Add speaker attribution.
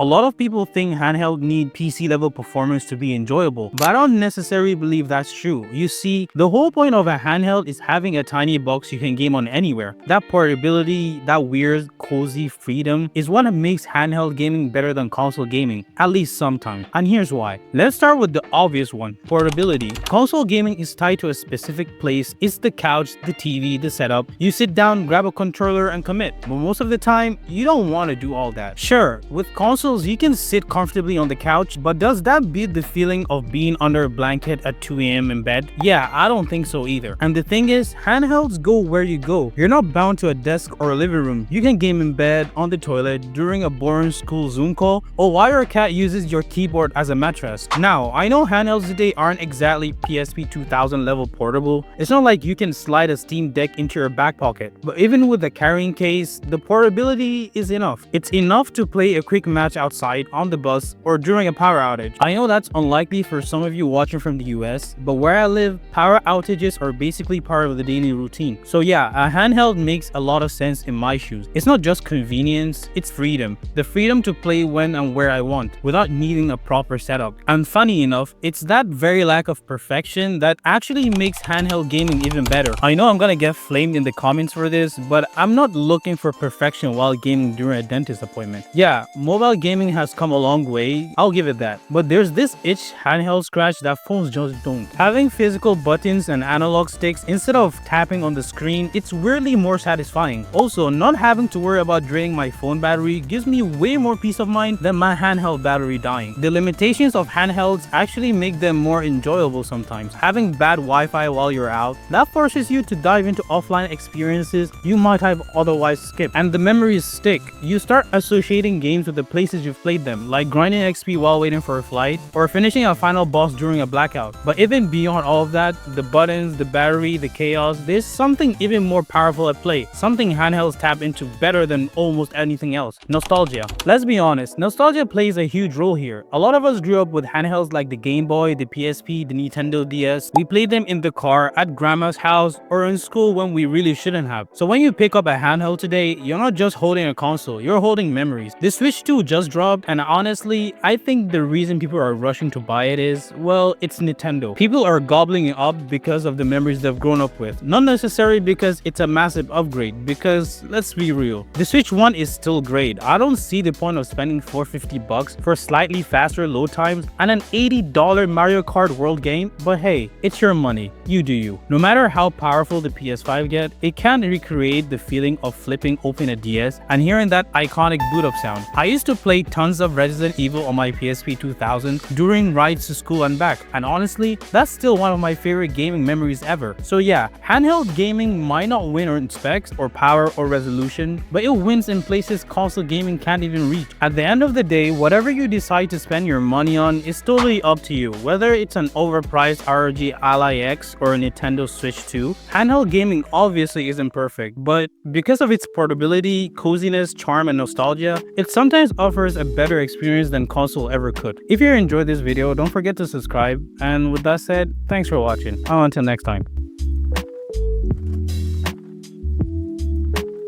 Speaker 1: A lot of people think handheld need PC level performance to be enjoyable, but I don't necessarily believe that's true. You see, the whole point of a handheld is having a tiny box you can game on anywhere. That portability, that weird, cozy freedom is what makes handheld gaming better than console gaming, at least sometimes. And here's why. Let's start with the obvious one, portability. Console gaming is tied to a specific place. It's the couch, the TV, the setup. You sit down, grab a controller and commit. But most of the time, you don't want to do all that. Sure, with consoles, you can sit comfortably on the couch, but does that beat the feeling of being under a blanket at 2 a.m. in bed? Yeah, I don't think so either. And the thing is, handhelds go where you go. You're not bound to a desk or a living room. You can game in bed, on the toilet, during a boring school Zoom call, or while your cat uses your keyboard as a mattress. Now, I know handhelds today aren't exactly PSP 2000 level portable. It's not like you can slide a Steam Deck into your back pocket. But even with the carrying case, the portability is enough. It's enough to play a quick match outside, on the bus, or during a power outage. I know that's unlikely for some of you watching from the US, but where I live, power outages are basically part of the daily routine. So yeah, a handheld makes a lot of sense in my shoes. It's not just convenience, it's freedom. The freedom to play when and where I want, without needing a proper setup. And funny enough, it's that very lack of perfection that actually makes handheld gaming even better. I know I'm gonna get flamed in the comments for this, but I'm not looking for perfection while gaming during a dentist appointment. Yeah, mobile gaming has come a long way, I'll give it that. But there's this itch handheld scratch that phones just don't. Having physical buttons and analog sticks instead of tapping on the screen, it's weirdly more satisfying. Also, not having to worry about draining my phone battery gives me way more peace of mind than my handheld battery dying. The limitations of handhelds actually make them more enjoyable sometimes. Having bad Wi-Fi while you're out, that forces you to dive into offline experiences you might have otherwise skipped. And the memories stick. You start associating games with the places you've played them, like grinding XP while waiting for a flight, or finishing a final boss during a blackout. But even beyond all of that, the buttons, the battery, the chaos, there's something even more powerful at play. Something handhelds tap into better than almost anything else. Nostalgia. Let's be honest, nostalgia plays a huge role here. A lot of us grew up with handhelds like the Game Boy, the PSP, the Nintendo DS. We played them in the car, at grandma's house, or in school when we really shouldn't have. So when you pick up a handheld today, you're not just holding a console, you're holding memories. The Switch 2 just dropped, and honestly, I think the reason people are rushing to buy it is, well, it's Nintendo. People are gobbling it up because of the memories they've grown up with, not necessarily because it's a massive upgrade, because let's be real, the Switch 1 is still great. I don't see the point of spending $450 for slightly faster load times and an $80 Mario Kart World game, but hey, it's your money, you do you. No matter how powerful the PS5 get, it can't recreate the feeling of flipping open a DS and hearing that iconic boot up sound. I used to play tons of Resident Evil on my PSP 2000 during rides to school and back, and honestly, that's still one of my favorite gaming memories ever. So yeah, handheld gaming might not win in specs or power or resolution, but it wins in places console gaming can't even reach. At the end of the day, whatever you decide to spend your money on is totally up to you. Whether it's an overpriced ROG Ally X or a Nintendo Switch 2, handheld gaming obviously isn't perfect, but because of its portability, coziness, charm, and nostalgia, it sometimes offers a better experience than console ever could. If you enjoyed this video, don't forget to subscribe, and with that said, thanks for watching. Until next time.